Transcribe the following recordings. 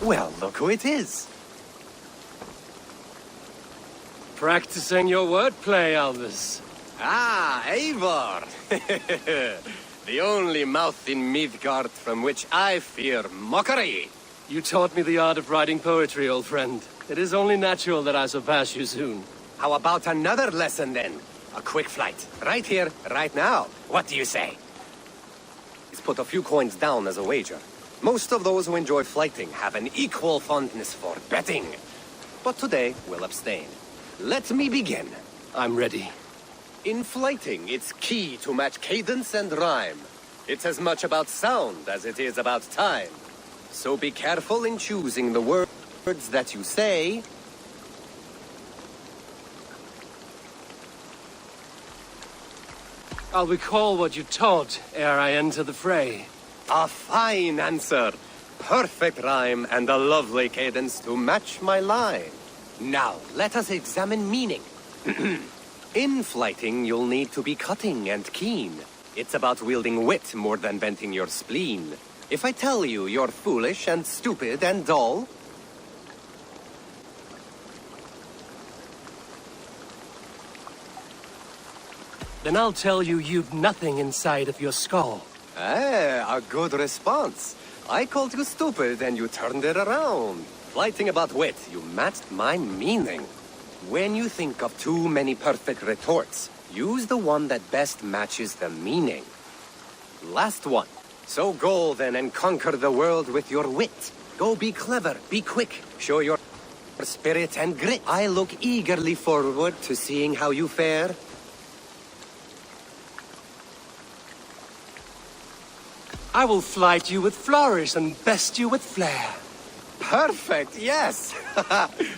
Well, look who it is. Practicing your wordplay, Albus. Ah, Eivor! The only mouth in Midgard from which I fear mockery. You taught me the art of writing poetry, old friend. It is only natural that I surpass you soon. How about another lesson, then? A quick flight. Right here, right now. What do you say? Let's put a few coins down as a wager. Most of those who enjoy flighting have an equal fondness for betting. But today, we'll abstain. Let me begin. I'm ready. In flighting, it's key to match cadence and rhyme. It's as much about sound as it is about time. So be careful in choosing the words that you say. I'll recall what you taught ere I enter the fray. A fine answer. Perfect rhyme and a lovely cadence to match my line. Now, let us examine meaning. In flighting, you'll need to be cutting and keen. It's about wielding wit more than venting your spleen. If I tell you you're foolish and stupid and dull, then I'll tell you you've nothing inside of your skull. a good response. I called you stupid and you turned it around. Flighting about wit, you matched my meaning. When you think of too many perfect retorts, use the one that best matches the meaning. Last one. So go then and conquer the world with your wit. Go be clever, be quick, show your spirit and grit. I look eagerly forward to seeing how you fare. I will flight you with flourish and best you with flair. Perfect, yes!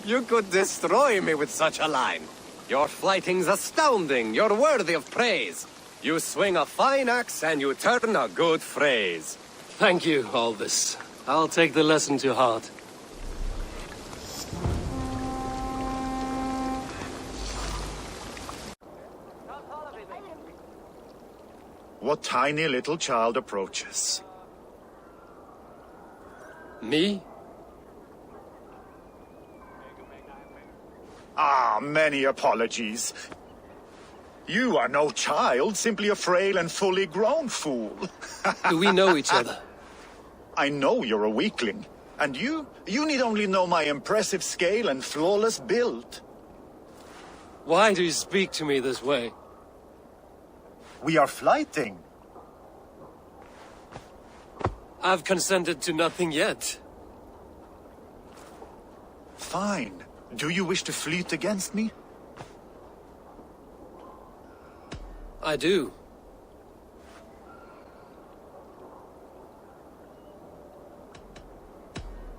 You could destroy me with such a line. Your flighting's astounding, you're worthy of praise. You swing a fine axe and you turn a good phrase. Thank you, Albus. I'll take the lesson to heart. What tiny little child approaches? Me? Ah, many apologies. You are no child, simply a frail and fully grown fool. Do we know each other? I know you're a weakling. And you need only know my impressive scale and flawless build. Why do you speak to me this way? We are flighting. I've consented to nothing yet. Fine. Do you wish to fleet against me? I do.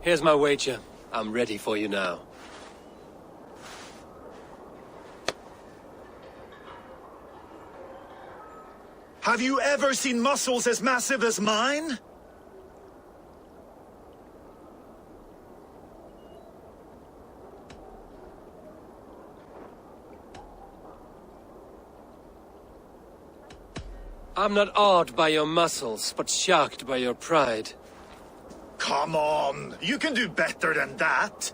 Here's my wager. I'm ready for you now. Have you ever seen muscles as massive as mine? I'm not awed by your muscles, but shocked by your pride. Come on, you can do better than that.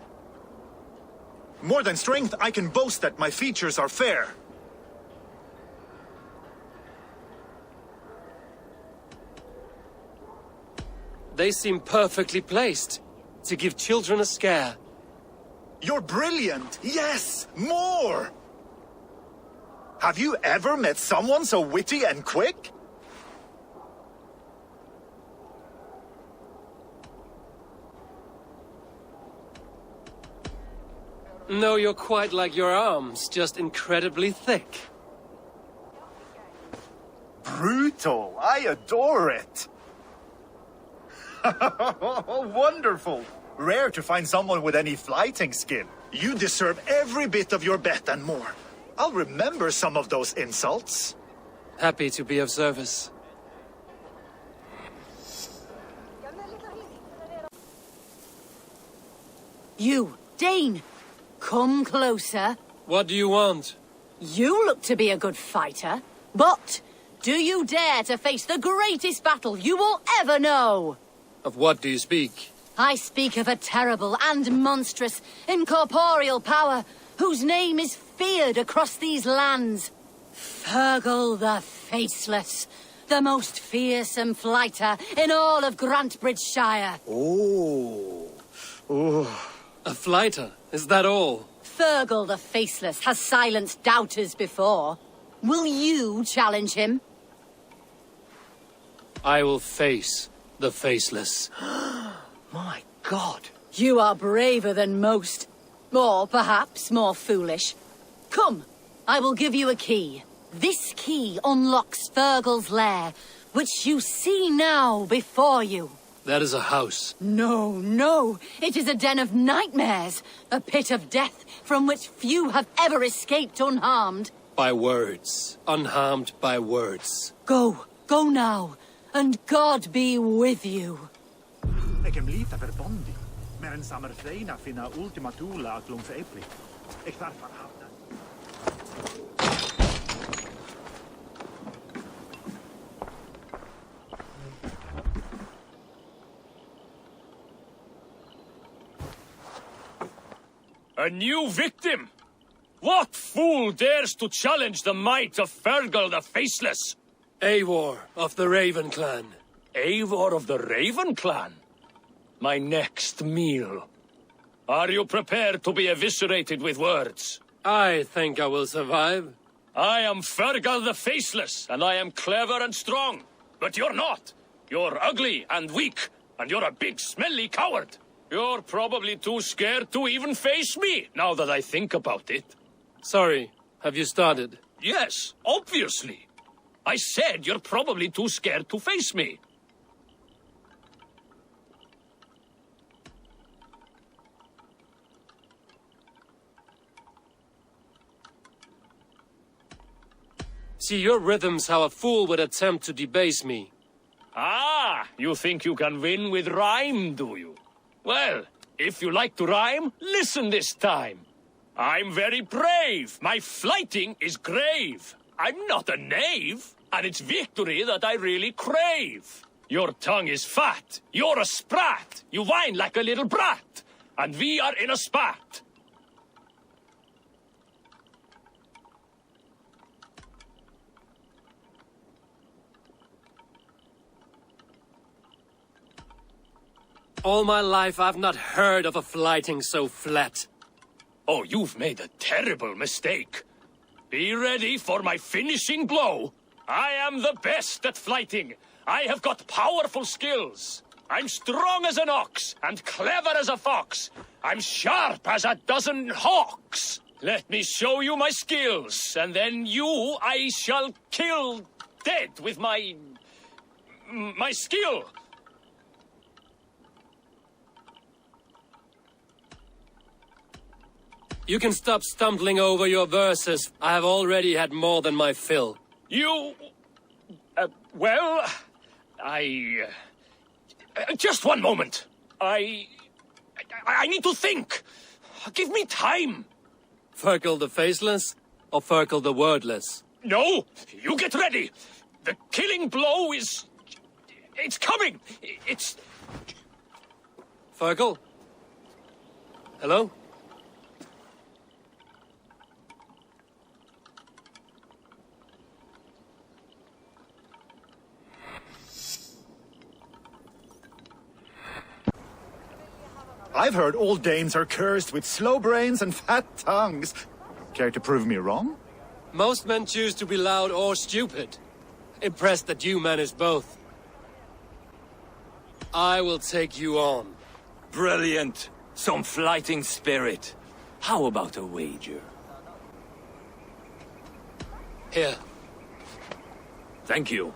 More than strength, I can boast that my features are fair. They seem perfectly placed to give children a scare. You're brilliant! Yes, more! Have you ever met someone so witty and quick? No, you're quite like your arms, just incredibly thick. Brutal! I adore it! Wonderful! Rare to find someone with any flighting skill. You deserve every bit of your bet and more. I'll remember some of those insults. Happy to be of service. You, Dane, come closer. What do you want? You look to be a good fighter, but do you dare to face the greatest battle you will ever know? Of what do you speak? I speak of a terrible and monstrous, incorporeal power, whose name is feared across these lands. Fergal the Faceless, the most fearsome flighter in all of Grantbridgeshire. Oh. A flighter? Is that all? Fergal the Faceless has silenced doubters before. Will you challenge him? I will face the Faceless. My God. You are braver than most. Or perhaps more foolish. Come, I will give you a key. This key unlocks Fergal's lair, which you see now before you. That is a house. No, no. It is a den of nightmares. A pit of death from which few have ever escaped unharmed. By words. Unharmed by words. Go. Go now. And God be with you. Ik hem lief dat verbonden. Maar een samerfreina finna ultima thule att lång för äppli. Ik var van havna. A new victim? What fool dares to challenge the might of Fergal the Faceless? Eivor of the Raven Clan. Eivor of the Raven Clan? My next meal. Are you prepared to be eviscerated with words? I think I will survive. I am Fergal the Faceless, and I am clever and strong. But you're not. You're ugly and weak, and you're a big smelly coward. You're probably too scared to even face me, now that I think about it. Sorry, have you started? Yes, obviously. I said you're probably too scared to face me. See your rhythms how a fool would attempt to debase me. Ah, you think you can win with rhyme, do you? Well, if you like to rhyme, listen this time. I'm very brave. My flighting is grave. I'm not a knave, and it's victory that I really crave. Your tongue is fat. You're a sprat. You whine like a little brat. And we are in a spat. All my life I've not heard of a flighting so flat. Oh, you've made a terrible mistake. Be ready for my finishing blow. I am the best at flighting. I have got powerful skills. I'm strong as an ox and clever as a fox. I'm sharp as a dozen hawks. Let me show you my skills, and then you I shall kill dead with my skill. You can stop stumbling over your verses. I have already had more than my fill. You... well... just one moment. I need to think. Give me time. Fergal the Faceless or Fergal the Wordless? No, you get ready. The killing blow is... it's coming. It's... Fergal? Hello? I've heard all Danes are cursed with slow brains and fat tongues. Care to prove me wrong? Most men choose to be loud or stupid. Impressed that you manage both. I will take you on. Brilliant. Some flighting spirit. How about a wager? Here, Thank you.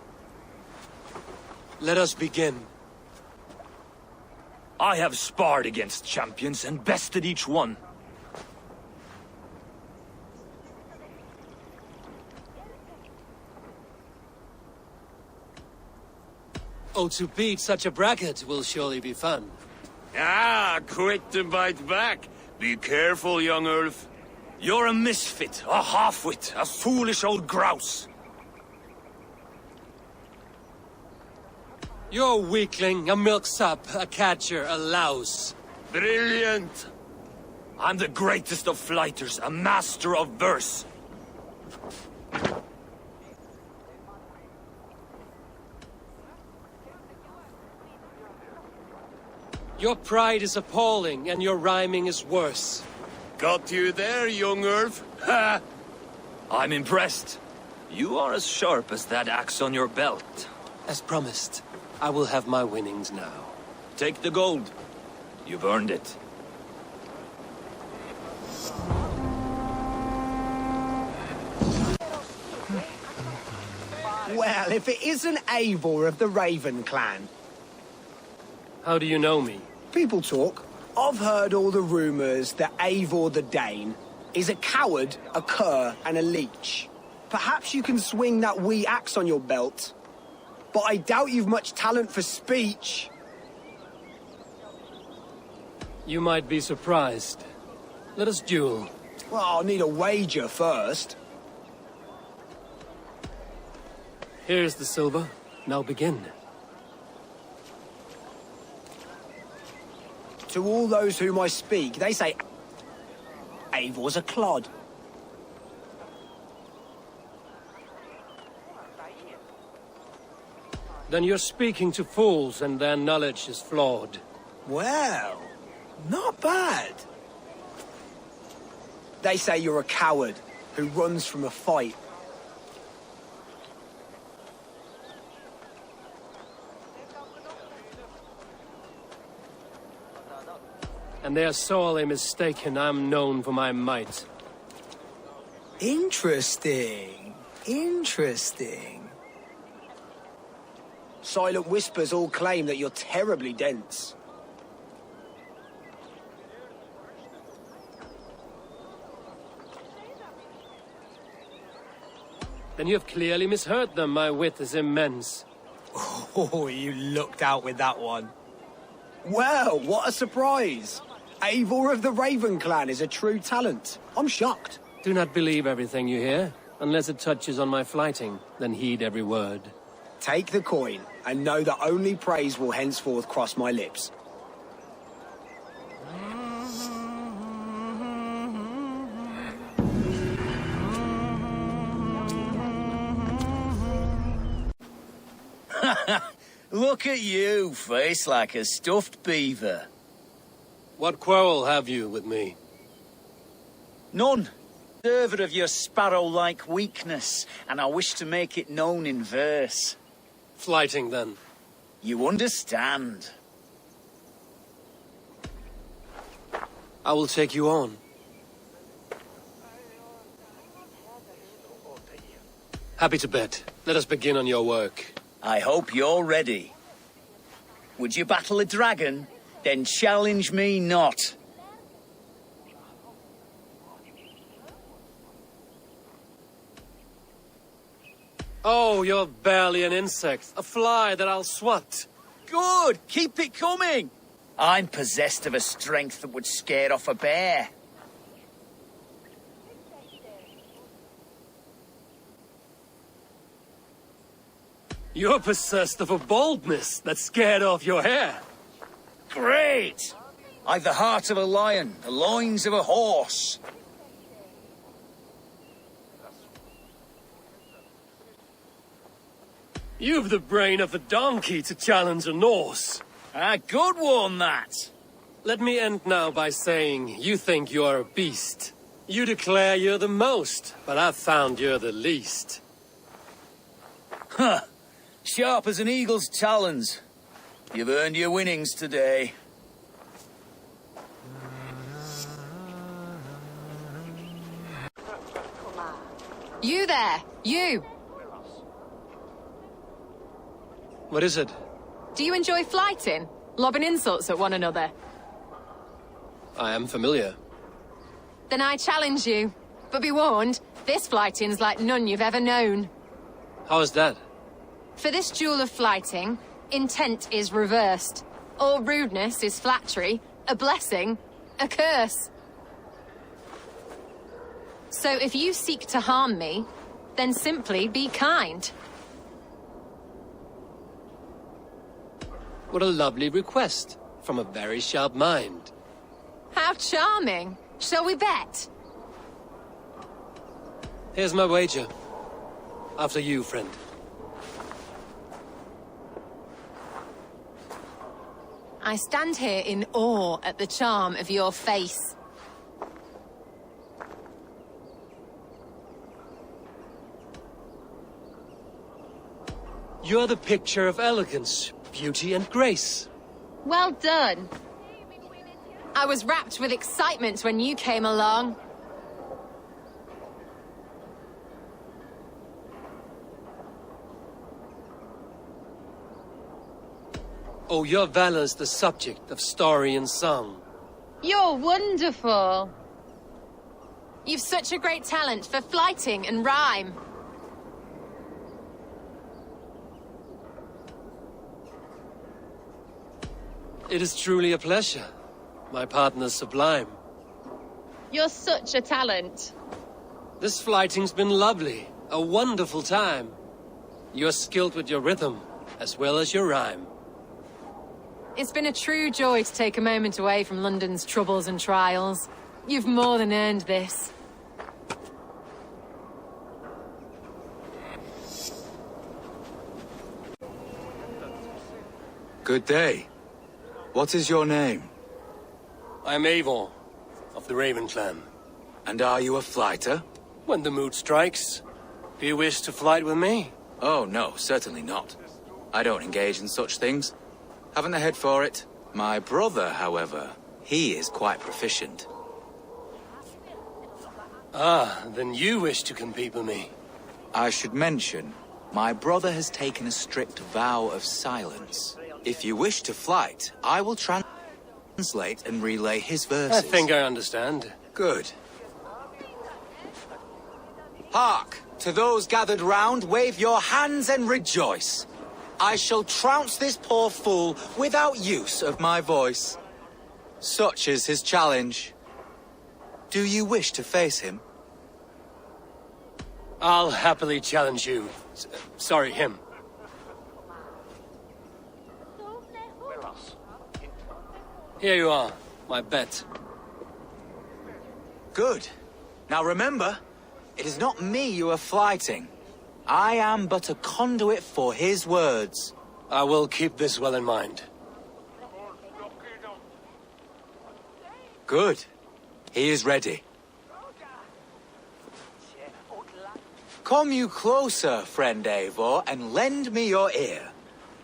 let us begin. I have sparred against champions and bested each one. Oh, to beat such a bracket will surely be fun. Ah, quick to bite back. Be careful, young Ulf. You're a misfit, a half-wit, a foolish old grouse. You're a weakling, a milksop, a catcher, a louse. Brilliant! I'm the greatest of flighters, a master of verse. Your pride is appalling, and your rhyming is worse. Got you there, young Earth. Ha! I'm impressed. You are as sharp as that axe on your belt. As promised, I will have my winnings now. Take the gold. You've earned it. Well, if it isn't Eivor of the Raven clan. How do you know me? People talk. I've heard all the rumours that Eivor the Dane is a coward, a cur, and a leech. Perhaps you can swing that wee axe on your belt. But I doubt you've much talent for speech. You might be surprised. Let us duel. Well, I'll need a wager first. Here's the silver. Now begin. To all those whom I speak, they say Eivor's a clod. Then you're speaking to fools and their knowledge is flawed. Well, not bad. They say you're a coward who runs from a fight. And they're sorely mistaken. I'm known for my might. Interesting. Interesting. Silent whispers all claim that you're terribly dense. Then you have clearly misheard them. My wit is immense. Oh, you looked out with that one. Well, what a surprise. Eivor of the Raven clan is a true talent. I'm shocked. Do not believe everything you hear. Unless it touches on my flighting, then heed every word. Take the coin, and know that only praise will henceforth cross my lips. Look at you, face like a stuffed beaver. What quarrel have you with me? None. Servant of your sparrow-like weakness, and I wish to make it known in verse. Flighting, then. You understand. I will take you on. Happy to bet. Let us begin on your work. I hope you're ready. Would you battle a dragon? Then challenge me not. Oh, you're barely an insect. A fly that I'll swat. Good! Keep it coming! I'm possessed of a strength that would scare off a bear. You're possessed of a boldness that scared off your hair. Great! I've the heart of a lion, the loins of a horse. You've the brain of a donkey to challenge a Norse. A good one, that. Let me end now by saying you think you're a beast. You declare you're the most, but I've found you're the least. Huh. Sharp as an eagle's talons. You've earned your winnings today. You there! You! What is it? Do you enjoy flighting? Lobbing insults at one another? I am familiar. Then I challenge you. But be warned, this flighting's like none you've ever known. How is that? For this duel of flighting, intent is reversed. All rudeness is flattery, a blessing, a curse. So if you seek to harm me, then simply be kind. What a lovely request from a very sharp mind. How charming. Shall we bet? Here's my wager. After you, friend. I stand here in awe at the charm of your face. You're the picture of elegance, beauty, and grace. Well done. I was wrapped with excitement when you came along. Oh, your valor's the subject of story and song. You're wonderful. You've such a great talent for flyting and rhyme. It is truly a pleasure. My partner's sublime. You're such a talent. This flighting's been lovely. A wonderful time. You're skilled with your rhythm, as well as your rhyme. It's been a true joy to take a moment away from London's troubles and trials. You've more than earned this. Good day. What is your name? I'm Eivor, of the Raven clan. And are you a flighter? When the mood strikes. Do you wish to flight with me? Oh, no, certainly not. I don't engage in such things. Haven't the head for it. My brother, however, he is quite proficient. Ah, then you wish to compete with me. I should mention, my brother has taken a strict vow of silence. If you wish to flight, I will translate and relay his verses. I think I understand. Good. Hark! To those gathered round, wave your hands and rejoice. I shall trounce this poor fool without use of my voice. Such is his challenge. Do you wish to face him? I'll happily challenge you. Sorry, him. Here you are, my bet. Good. Now remember, it is not me you are flighting. I am but a conduit for his words. I will keep this well in mind. Good. He is ready. Come you closer, friend Eivor, and lend me your ear.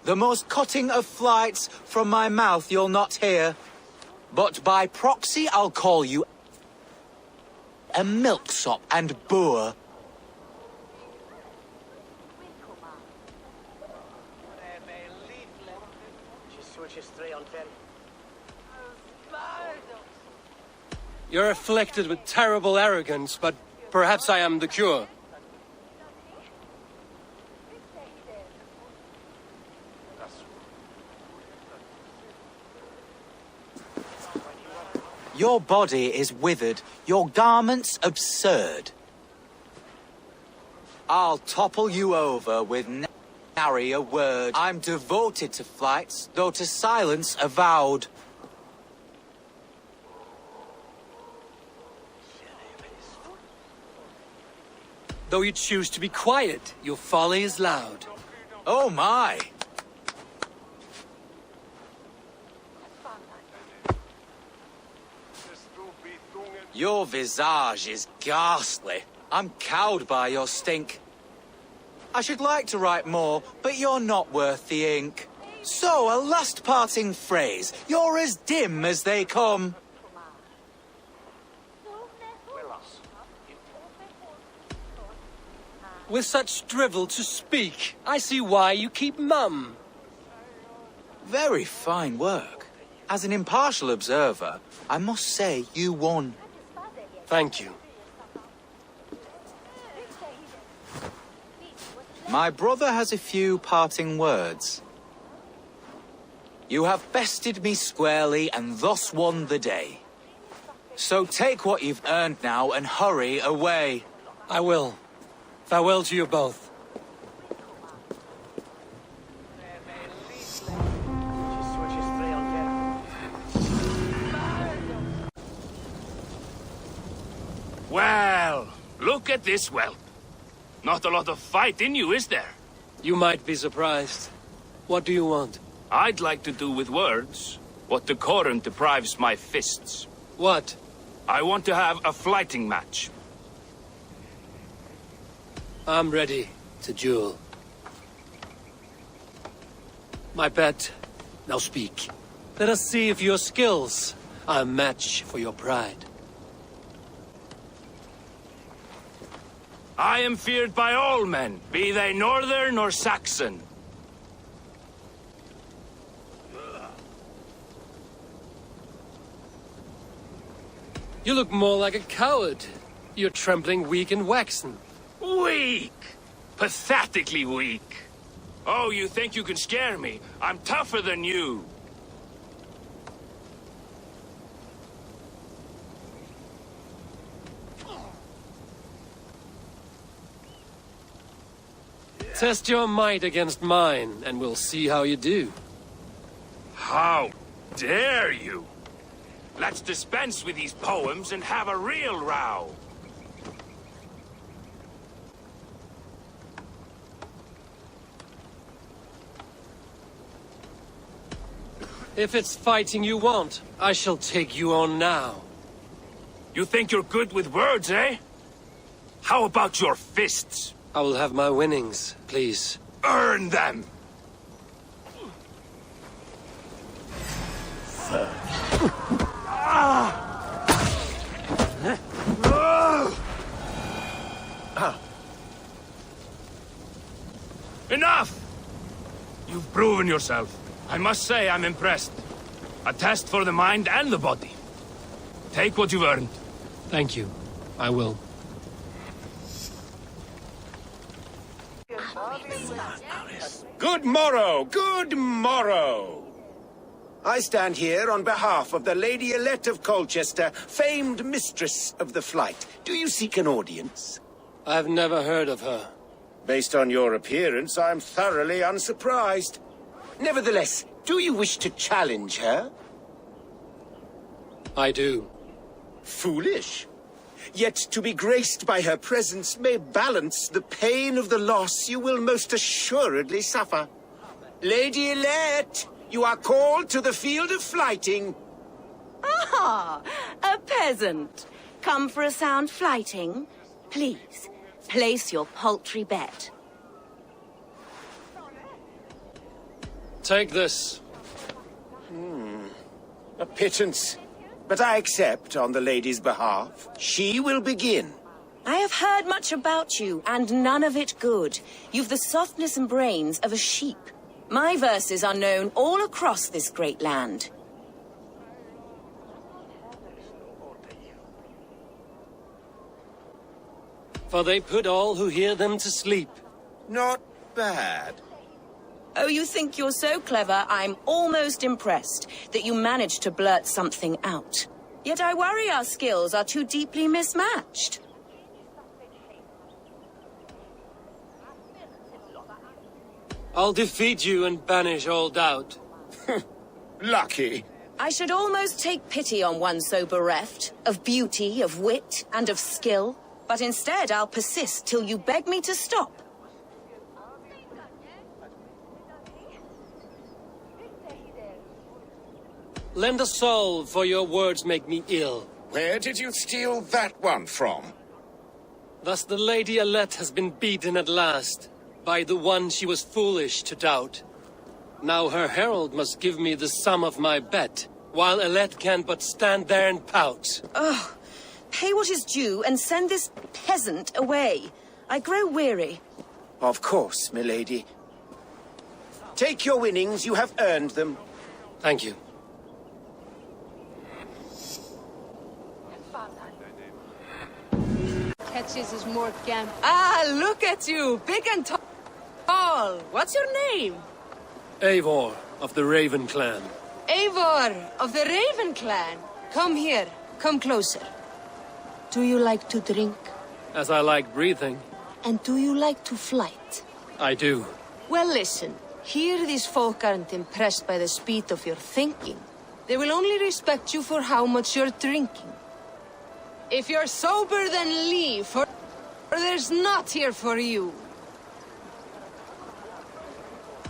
The most cutting of flights from my mouth you'll not hear. But by proxy I'll call you a milksop and boor. You're afflicted with terrible arrogance, but perhaps I am the cure. Your body is withered, your garments absurd. I'll topple you over with nary a word. I'm devoted to flights, though to silence avowed. Though you choose to be quiet, your folly is loud. Oh my! Your visage is ghastly. I'm cowed by your stink. I should like to write more, but you're not worth the ink. So, a last parting phrase. You're as dim as they come. With such drivel to speak, I see why you keep mum. Very fine work. As an impartial observer, I must say you won. Thank you. My brother has a few parting words. You have bested me squarely and thus won the day. So take what you've earned now and hurry away. I will. Farewell to you both. Look at this whelp. Not a lot of fight in you, is there? You might be surprised. What do you want? I'd like to do with words what the Coran deprives my fists. What? I want to have a flyting match. I'm ready to duel. My bet. Now speak. Let us see if your skills are a match for your pride. I am feared by all men, be they northern or Saxon. You look more like a coward. You're trembling weak and waxen. Weak! Pathetically weak. Oh, you think you can scare me? I'm tougher than you. Test your might against mine, and we'll see how you do. How dare you? Let's dispense with these poems and have a real row. If it's fighting you want, I shall take you on now. You think you're good with words, eh? How about your fists? I will have my winnings, please. Earn them! Enough! You've proven yourself. I must say I'm impressed. A test for the mind and the body. Take what you've earned. Thank you. I will. Good morrow! Good morrow! I stand here on behalf of the Lady Elette of Colchester, famed mistress of the flight. Do you seek an audience? I've never heard of her. Based on your appearance, I'm thoroughly unsurprised. Nevertheless, do you wish to challenge her? I do. Foolish. Yet to be graced by her presence may balance the pain of the loss you will most assuredly suffer. Lady Elette, you are called to the field of flighting. Ah, a peasant. Come for a sound flighting? Please, place your paltry bet. Take this. A pittance. But I accept on the lady's behalf. She will begin. I have heard much about you, and none of it good. You've the softness and brains of a sheep. My verses are known all across this great land. For they put all who hear them to sleep. Not bad. Oh, you think you're so clever, I'm almost impressed that you managed to blurt something out. Yet I worry our skills are too deeply mismatched. I'll defeat you and banish all doubt. Lucky. I should almost take pity on one so bereft, of beauty, of wit, and of skill. But instead I'll persist till you beg me to stop. Lend a soul, for your words make me ill. Where did you steal that one from? Thus the Lady Elette has been beaten at last, by the one she was foolish to doubt. Now her herald must give me the sum of my bet, while Elette can but stand there and pout. Oh, pay what is due and send this peasant away. I grow weary. Of course, milady. Take your winnings, you have earned them. Thank you. Catches his more camp. Ah, look at you, big and tall. What's your name? Eivor, of the Raven clan. Eivor, of the Raven clan. Come here, come closer. Do you like to drink? As I like breathing. And do you like to flight? I do. Well, listen. Here these folk aren't impressed by the speed of your thinking. They will only respect you for how much you're drinking. If you're sober, then leave, for There's not here for you.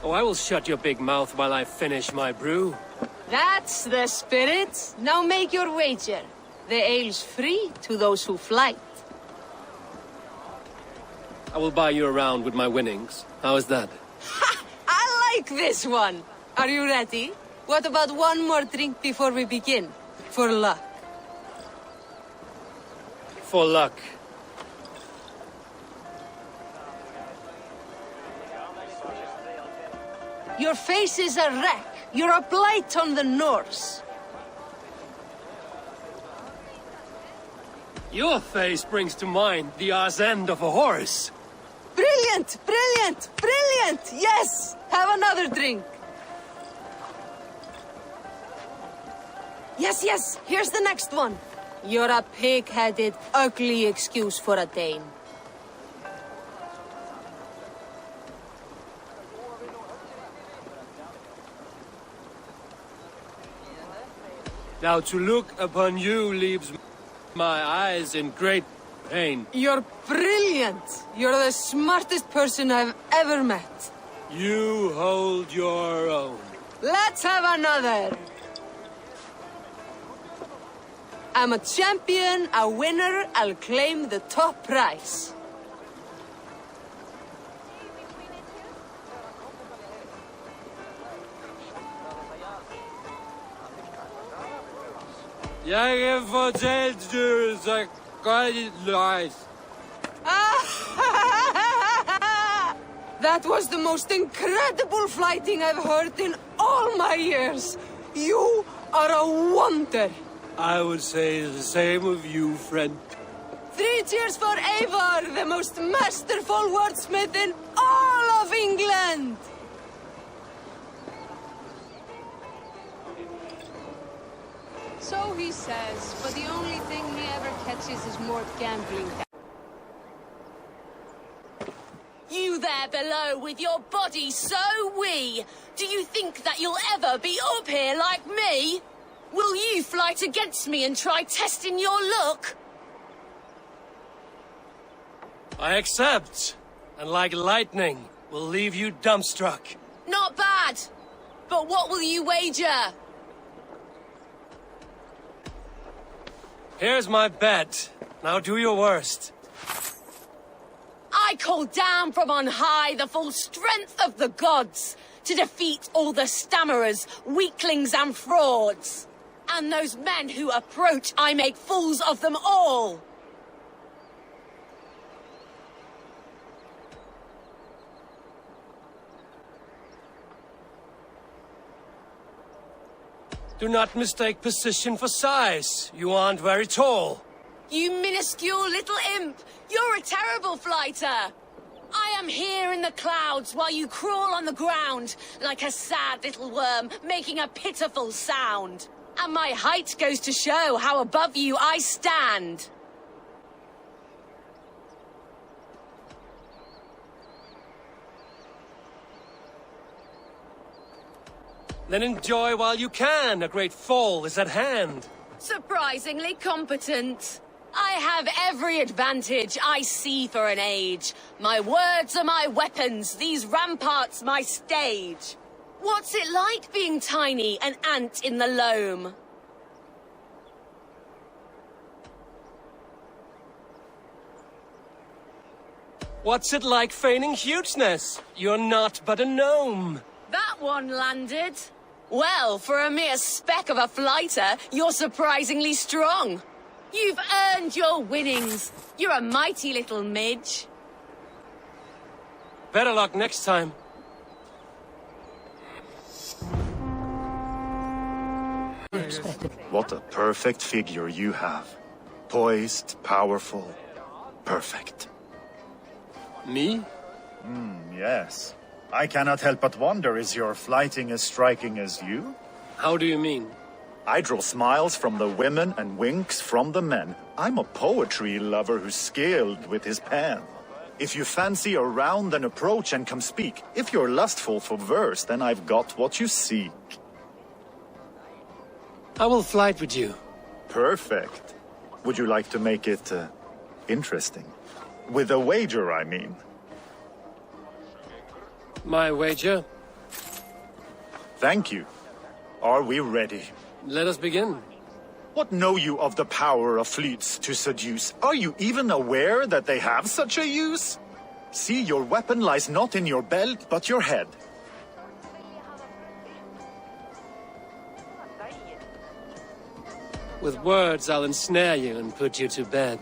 Oh, I will shut your big mouth while I finish my brew. That's the spirit. Now make your wager. The ale's free to those who flight. I will buy you around with my winnings. How is that? Ha! I like this one. Are you ready? What about one more drink before we begin? For luck. For luck. Your face is a wreck. You're a blight on the Norse. Your face brings to mind the arse end of a horse. Brilliant! Brilliant! Brilliant! Yes! Have another drink. Yes, yes! Here's the next one. You're a pig-headed, ugly excuse for a Dane. Now to look upon you leaves my eyes in great pain. You're brilliant! You're the smartest person I've ever met. You hold your own. Let's have another! I'm a champion, a winner, I'll claim the top prize. Jag fortalt du så godt løs. That was the most incredible flyting I've heard in all my years. You are a wonder. I would say the same of you, friend. 3 cheers for Eivor, the most masterful wordsmith in all of England. So he says, but the only thing he ever catches is more gambling. You there below with your body so wee. Do you think that you'll ever be up here like me? Will you flight against me and try testing your luck? I accept. And like lightning, will leave you dumbstruck. Not bad. But what will you wager? Here's my bet. Now do your worst. I call down from on high the full strength of the gods to defeat all the stammerers, weaklings and frauds. And those men who approach, I make fools of them all. Do not mistake position for size. You aren't very tall. You minuscule little imp! You're a terrible flighter! I am here in the clouds while you crawl on the ground like a sad little worm making a pitiful sound. And my height goes to show how above you I stand. Then enjoy while you can. A great fall is at hand. Surprisingly competent. I have every advantage I see for an age. My words are my weapons, these ramparts my stage. What's it like being tiny, an ant in the loam? What's it like feigning hugeness? You're not but a gnome. That one landed. Well, for a mere speck of a flighter, you're surprisingly strong. You've earned your winnings. You're a mighty little midge. Better luck next time. What a perfect figure you have. Poised, powerful, perfect. Me? Yes. I cannot help but wonder, is your flighting as striking as you? How do you mean? I draw smiles from the women and winks from the men. I'm a poetry lover who's skilled with his pen. If you fancy a round, then approach and come speak. If you're lustful for verse, then I've got what you seek. I will flight with you. Perfect. Would you like to make it interesting? With a wager, I mean. My wager? Thank you. Are we ready? Let us begin. What know you of the power of fleets to seduce? Are you even aware that they have such a use? See, your weapon lies not in your belt, but your head. With words, I'll ensnare you and put you to bed.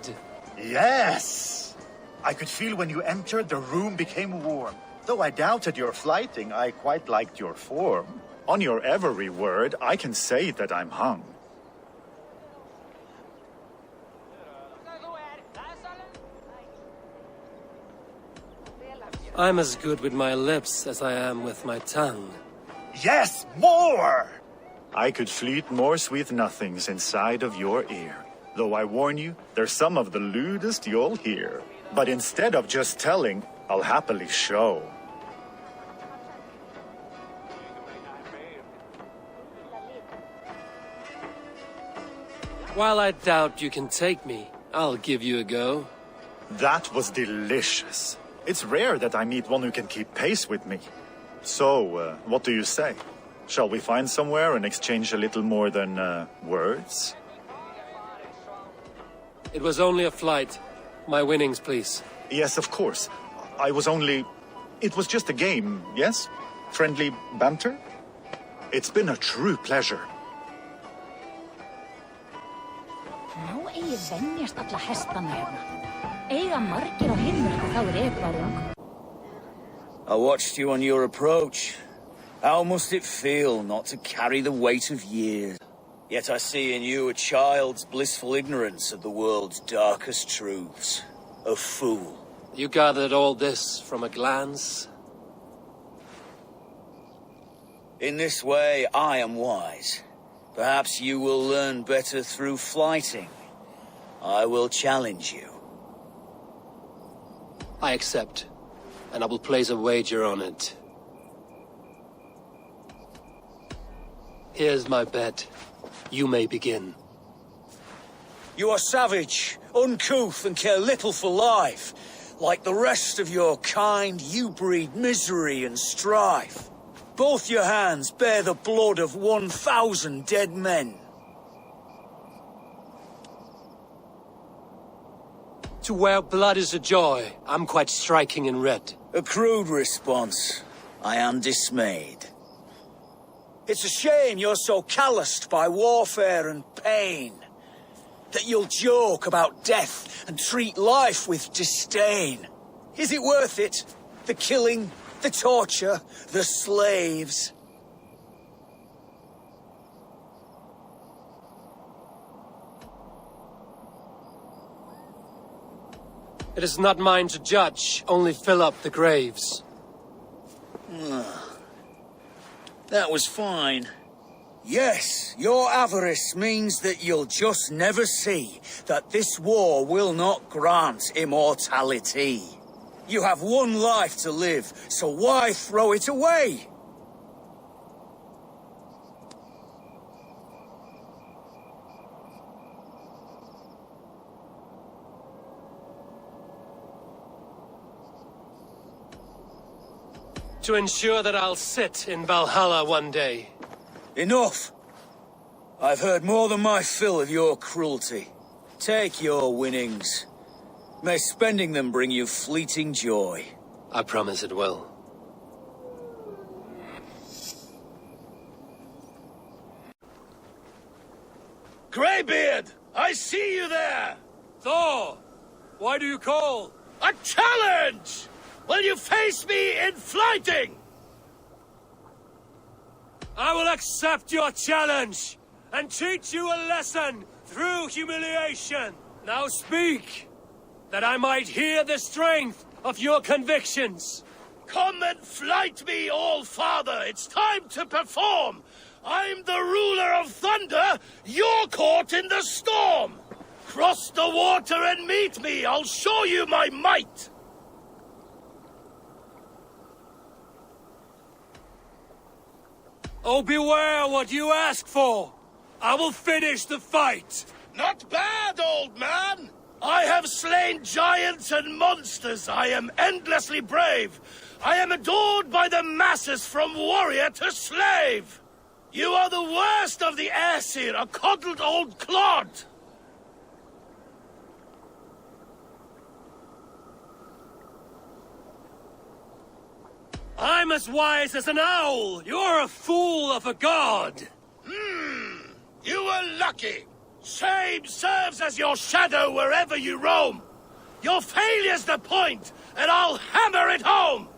Yes! I could feel when you entered, the room became warm. Though I doubted your flighting, I quite liked your form. On your every word, I can say that I'm hung. I'm as good with my lips as I am with my tongue. Yes, more! I could fleet more sweet nothings inside of your ear. Though I warn you, they're some of the lewdest you'll hear. But instead of just telling, I'll happily show. While I doubt you can take me, I'll give you a go. That was delicious. It's rare that I meet one who can keep pace with me. So, what do you say? Shall we find somewhere and exchange a little more than, words? It was only a flight. My winnings, please. Yes, of course. I was only... It was just a game, yes? Friendly banter? It's been a true pleasure. Nú eigi venjast alla hestana hérna. Eiga margir á himmerku þá repvarung. I watched you on your approach. How must it feel not to carry the weight of years? Yet I see in you a child's blissful ignorance of the world's darkest truths. A fool. You gathered all this from a glance? In this way, I am wise. Perhaps you will learn better through flighting. I will challenge you. I accept, and I will place a wager on it. Here's my bet. You may begin. You are savage, uncouth, and care little for life. Like the rest of your kind, you breed misery and strife. Both your hands bear the blood of 1,000 dead men. To where blood is a joy, I'm quite striking in red. A crude response. I am dismayed. It's a shame you're so calloused by warfare and pain. That you'll joke about death and treat life with disdain. Is it worth it? The killing, the torture, the slaves. It is not mine to judge, only fill up the graves. That was fine. Yes, your avarice means that you'll just never see that this war will not grant immortality. You have one life to live, so why throw it away? To ensure that I'll sit in Valhalla one day. Enough! I've heard more than my fill of your cruelty. Take your winnings. May spending them bring you fleeting joy. I promise it will. Greybeard! I see you there! Thor! Why do you call? A challenge! Will you face me in flighting? I will accept your challenge and teach you a lesson through humiliation. Now speak, that I might hear the strength of your convictions. Come and flight me, All-Father. It's time to perform. I'm the ruler of thunder. You're caught in the storm. Cross the water and meet me. I'll show you my might. Oh, beware what you ask for. I will finish the fight. Not bad, old man. I have slain giants and monsters. I am endlessly brave. I am adored by the masses from warrior to slave. You are the worst of the Aesir, a coddled old clod. I'm as wise as an owl. You're a fool of a god. You were lucky. Shame serves as your shadow wherever you roam. Your failure's the point, and I'll hammer it home.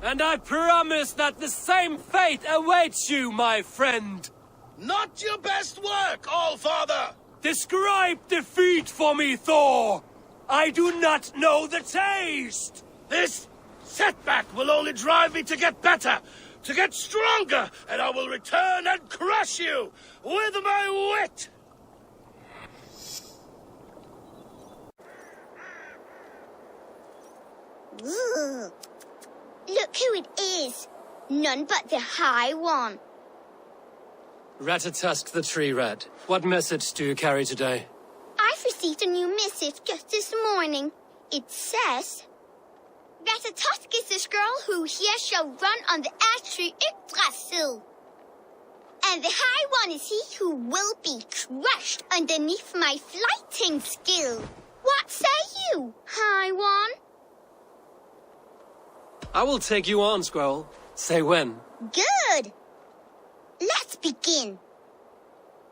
And I promise that the same fate awaits you, my friend. Not your best work, Allfather! Describe defeat for me, Thor! I do not know the taste! This setback will only drive me to get better, to get stronger, and I will return and crush you with my wit! Ugh. Look who it is. None but the High One. Ratatosk the Tree Rat, what message do you carry today? I've received a new missive just this morning. It says, Ratatosk is this girl who here shall run on the ash tree Yggdrasil. And the High One is he who will be crushed underneath my flyting skill. What say you, High One? I will take you on, Squirrel. Say when. Good. Let's begin.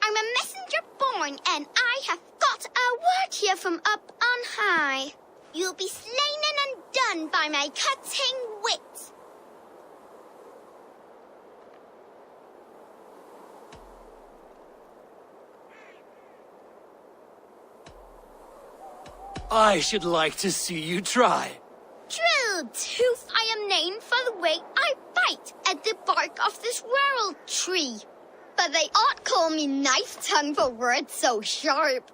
I'm a messenger born, and I have got a word here from up on high. You'll be slain and undone by my cutting wit. I should like to see you try. True tooth I am named for the way I bite at the bark of this world tree. But they ought call me knife tongue for words so sharp.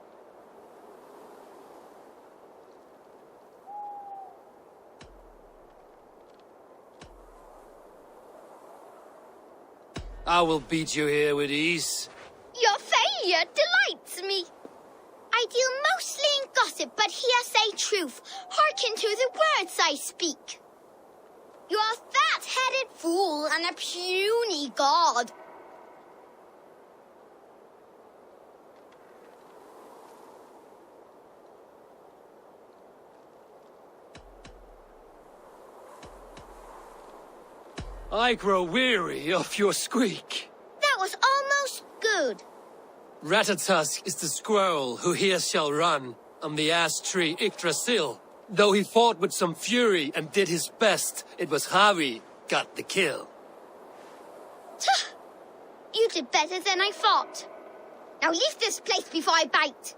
I will beat you here with ease. Your failure delights me. I deal mostly in gossip, but here say truth. Hearken to the words I speak. You're a fat-headed fool and a puny god. I grow weary of your squeak. That was almost good. Ratatosk is the squirrel who here shall run on the ash tree Yggdrasil. Though he fought with some fury and did his best, it was Harvey got the kill. You did better than I thought. Now leave this place before I bite.